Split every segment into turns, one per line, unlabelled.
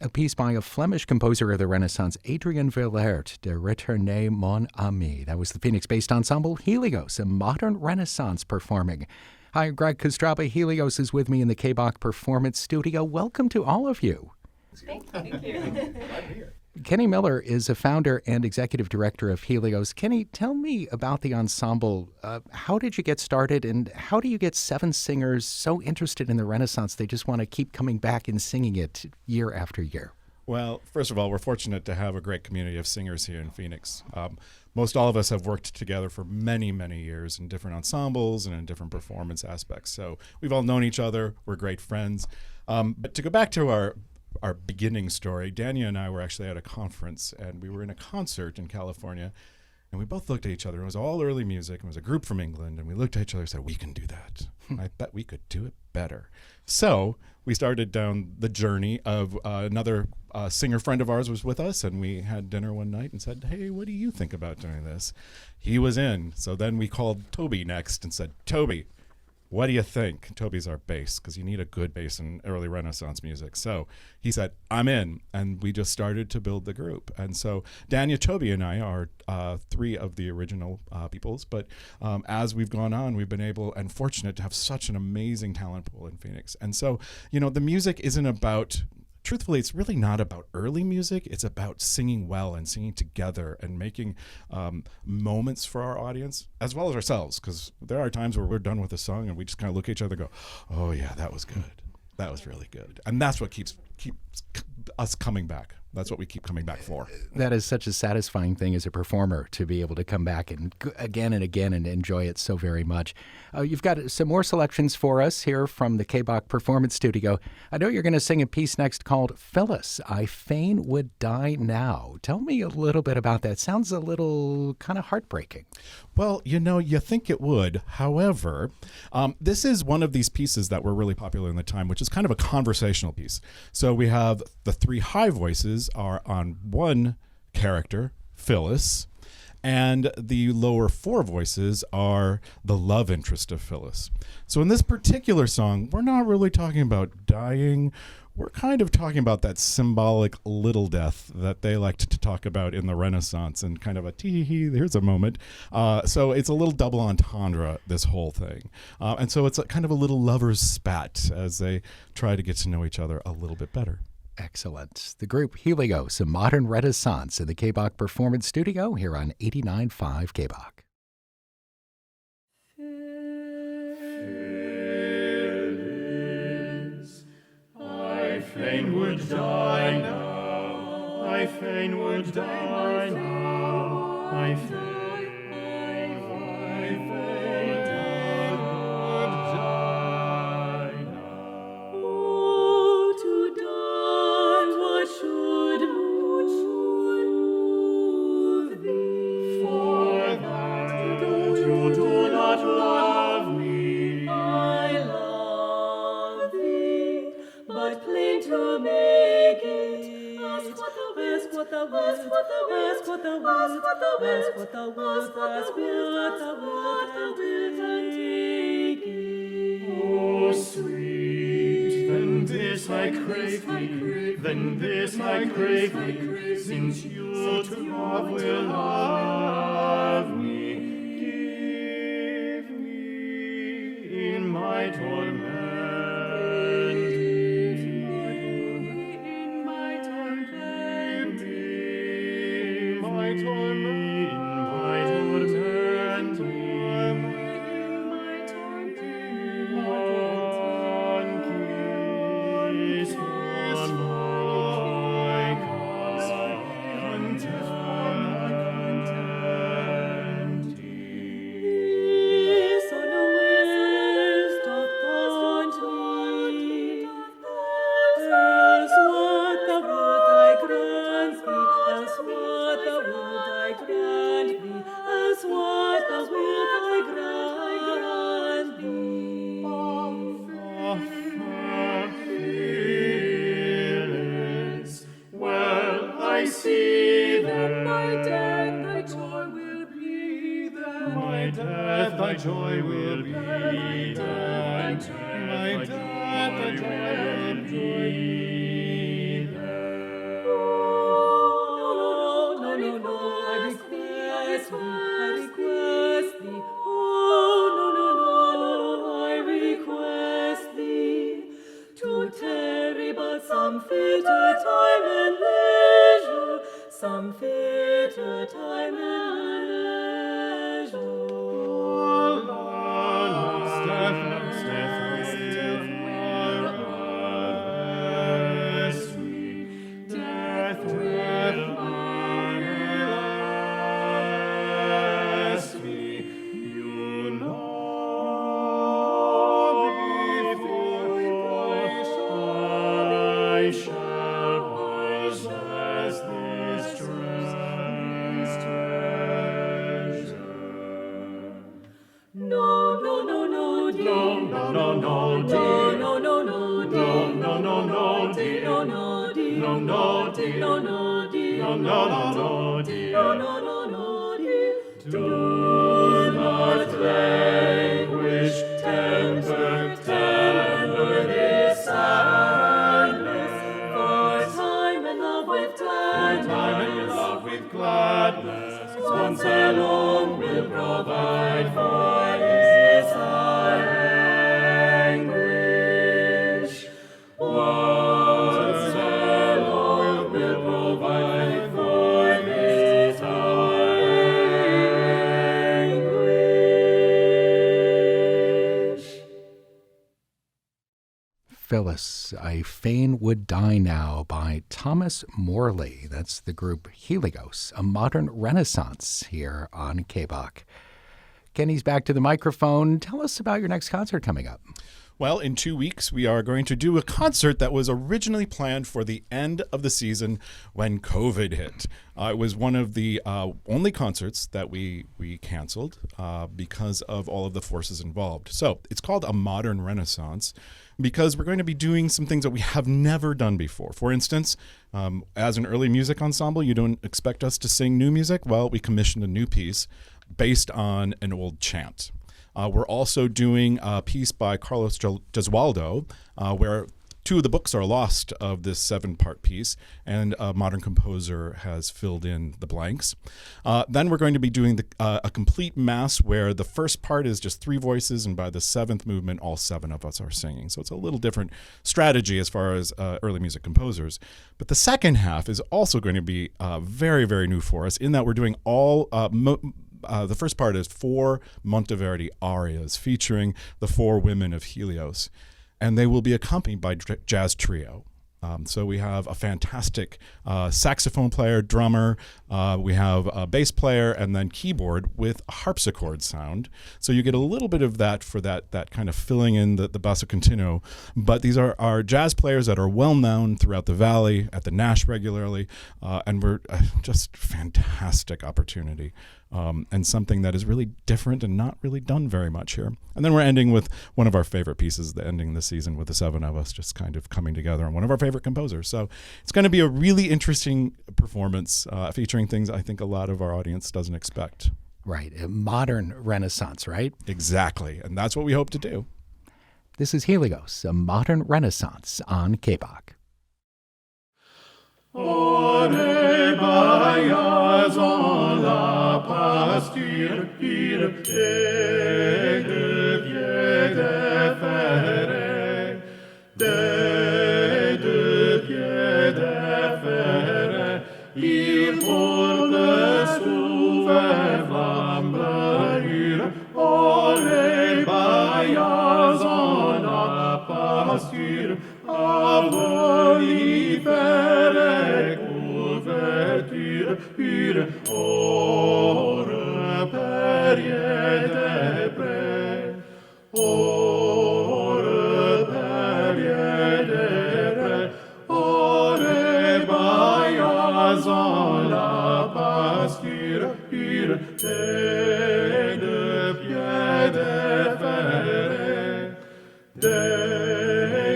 A piece by a Flemish composer of the Renaissance, Adrian Willaert, De Retourner, mon ami. That was the Phoenix-based ensemble Helios, a modern Renaissance performing. Hi, Greg Kostraba. Helios is with me in the KBACH Performance Studio. Welcome to all of you.
Thank you.
Kenny Miller is a founder and executive director of Helios. Kenny, tell me about the ensemble. How did you get started, and how do you get 7 singers so interested in the Renaissance they just want to keep coming back and singing it year after year?
Well, first of all, we're fortunate to have a great community of singers here in Phoenix. Most all of us have worked together for many, many years in different ensembles and in different performance aspects. So we've all known each other. We're great friends. But to go back to our beginning story, Dania and I were actually at a conference, and we were in a concert in California, and we both looked at each other. It was all early music. It was a group from England, and we looked at each other and said, we can do that. I bet we could do it better. So we started down the journey of another singer friend of ours was with us, and we had dinner one night and said, hey, what do you think about doing this? He was in. So then we called Toby next and said, Toby, what do you think? Toby's our bass, because you need a good bass in early Renaissance music. So he said, I'm in. And we just started to build the group. And so Dania, Toby, and I are 3 of the original peoples. But as we've gone on, we've been able and fortunate to have such an amazing talent pool in Phoenix. And so, you know, the music isn't about... Truthfully, it's really not about early music. It's about singing well and singing together and making moments for our audience as well as ourselves, because there are times where we're done with a song and we just kind of look at each other and go, oh, yeah, that was good. That was really good. And that's what keeps us coming back. That's what we keep coming back for.
That is such a satisfying thing as a performer, to be able to come back and again and enjoy it so very much. You've got some more selections for us here from the KBACH Performance Studio. I know you're going to sing a piece next called Phyllis, I Fain Would Die Now. Tell me a little bit about that. Sounds a little kind of heartbreaking.
Well, you know, you think it would. However, this is one of these pieces that were really popular in the time, which is kind of a conversational piece. So we have the 3 high voices are on one character, Phyllis, And the lower 4 voices are the love interest of Phyllis. So in this particular song, we're not really talking about dying. We're kind of talking about that symbolic little death that they liked to talk about in the Renaissance, and kind of a tee-hee, here's a moment. So it's a little double entendre, this whole thing. And so it's kind of a little lover's spat as they try to get to know each other a little bit better.
Excellent. The group Helios, a modern renaissance in the KBACH Performance Studio here on 89.5 KBACH.
Phyllis, I fain would die now, I fain would die now, I fain would die now. Oh, to die, what should move thee? For that you do not love me, I love thee, but plain to make it. Ask what thou wilt, ask what thou wilt, ask what thou wilt, ask what thou wilt, ask what thou wilt, ask what thou wilt, and take it. Oh, sweet, then this I crave thee, then this I crave thee, since you to love will love me. Give me in my torment. Thy joy will be, my death, thy joy will be there. No, I request thee, oh, no, I request thee, to tarry but some fitter time and leisure, some fitter time and leisure. Do not languish, temper this sadness, for time and love with gladness, once alone will provide for his anguish. Once alone will provide for his anguish.
Phyllis, I Fain Would Die Now by Thomas Morley. That's the group Helios, a modern renaissance here on KBACH. Kenny's back to the microphone. Tell us about your next concert coming up.
Well, in 2 weeks, we are going to do a concert that was originally planned for the end of the season when COVID hit. It was one of the only concerts that we canceled because of all of the forces involved. So it's called A Modern Renaissance. because we're going to be doing some things that we have never done before. For instance, as an early music ensemble, you don't expect us to sing new music. Well, we commissioned a new piece based on an old chant. We're also doing a piece by Carlos Gesualdo, where 2 of the books are lost of this 7-part piece, and a modern composer has filled in the blanks. Then we're going to be doing a complete mass where the first part is just 3 voices, and by the 7th movement, all 7 of us are singing. So it's a little different strategy as far as early music composers. But the second half is also going to be very, very new for us, in that we're doing all the first part is 4 Monteverdi arias featuring the 4 women of Helios, and they will be accompanied by jazz trio. So we have a fantastic saxophone player, drummer, we have a bass player, and then keyboard with a harpsichord sound. So you get a little bit of that for that kind of filling in the basso continuo. But these are our jazz players that are well known throughout the valley, at the Nash regularly, and we're just fantastic opportunity. And something that is really different and not really done very much here. And then we're ending with one of our favorite pieces, the ending the season with the 7 of us just kind of coming together, and one of our favorite composers. So it's going to be a really interesting performance featuring things I think a lot of our audience doesn't expect.
Right. A modern Renaissance, right?
Exactly. And that's what we hope to do.
This is Helios, a modern Renaissance on KBACH.
Est Baiars en la pasture, de pied déféré, de pied déféré, il porte souvent flamblure. Est Baiars en la pasture, avolifere couverture pure, ore perrier de près, ore perrier de près, ore Baiars en la pasture pure, de pied déféré,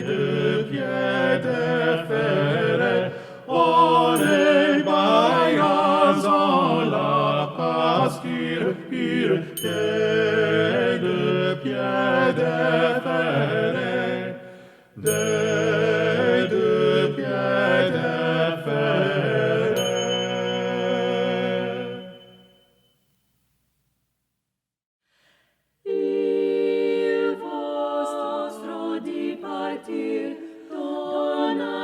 de pied déféré, Est Baiars en la pasture pure, de pied déféré, de pied déféré. Il vostro dipartir dona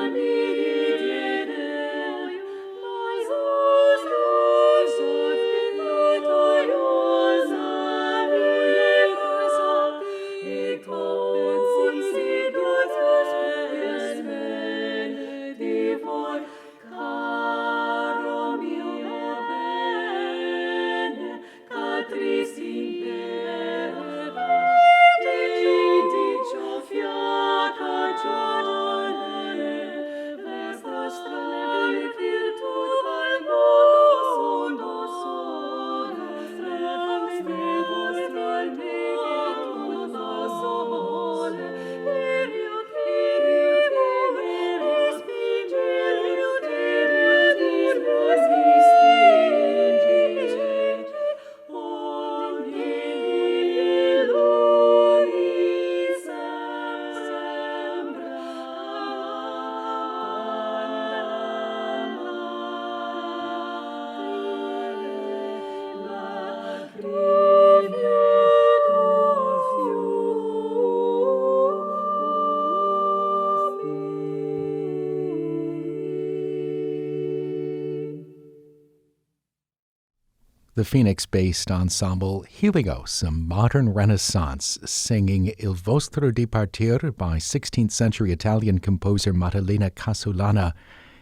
The Phoenix-based ensemble Helios, a modern Renaissance, singing Il Vostro Dipartir by 16th century Italian composer Maddalena Casulana,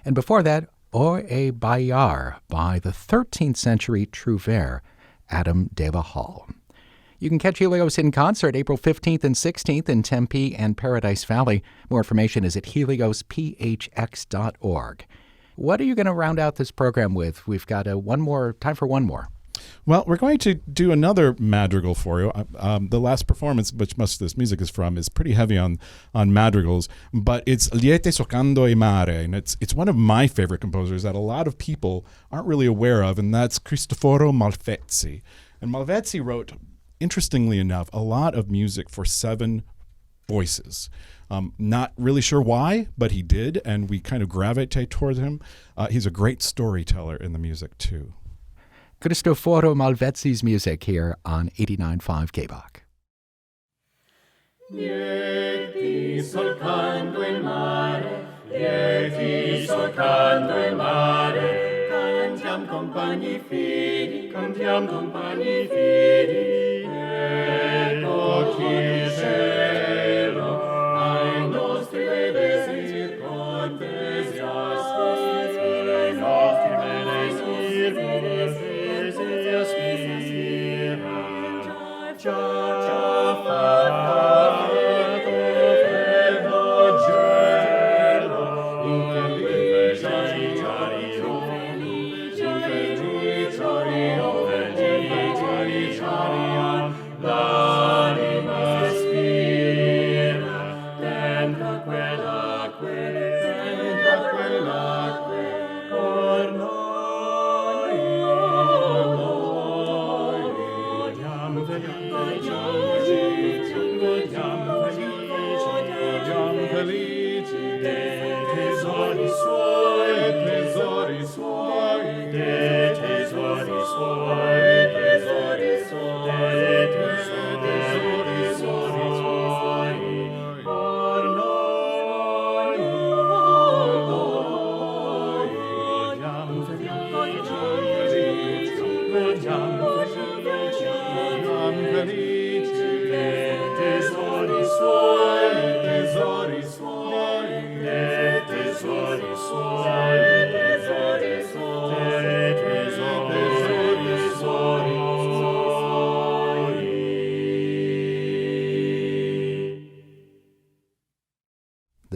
and before that, Est Baiars by the 13th century trouvère Adam de la Halle. You can catch Helios in concert April 15th and 16th in Tempe and Paradise Valley. More information is at heliosphx.org. What are you going to round out this program with? We've got time for one more.
Well, we're going to do another madrigal for you. The last performance, which most of this music is from, is pretty heavy on madrigals, but it's Lieti, Solcando e Mare, and it's one of my favorite composers that a lot of people aren't really aware of, and that's Christoforo Malvezzi. And Malvezzi wrote, interestingly enough, a lot of music for 7 voices. Not really sure why, but he did, and we kind of gravitate towards him. He's a great storyteller in the music, too.
Christoforo Malvezzi's music here on 89.5 KBACH.
Lieti, solcando il mare, lieti, solcando il mare, cantiam compagni fidi, ecco chi cielo, ai nostri vedesi contesias, ai nostri vedesi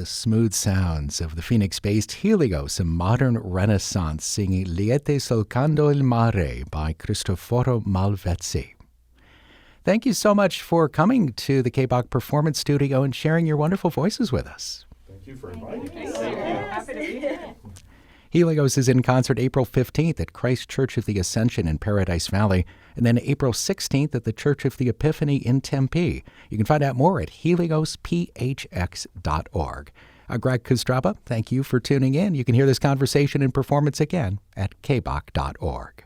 The smooth sounds of the Phoenix-based Helios, a modern renaissance singing Lieti, Solcando il Mare by Christoforo Malvezzi. Thank you so much for coming to the KBACH Performance Studio and sharing your wonderful voices with us.
Thank you for inviting me.
Happy to be here.
Helios is in concert April 15th at Christ Church of the Ascension in Paradise Valley, and then April 16th at the Church of the Epiphany in Tempe. You can find out more at heliosphx.org. Greg Kostraba, thank you for tuning in. You can hear this conversation and performance again at kbach.org.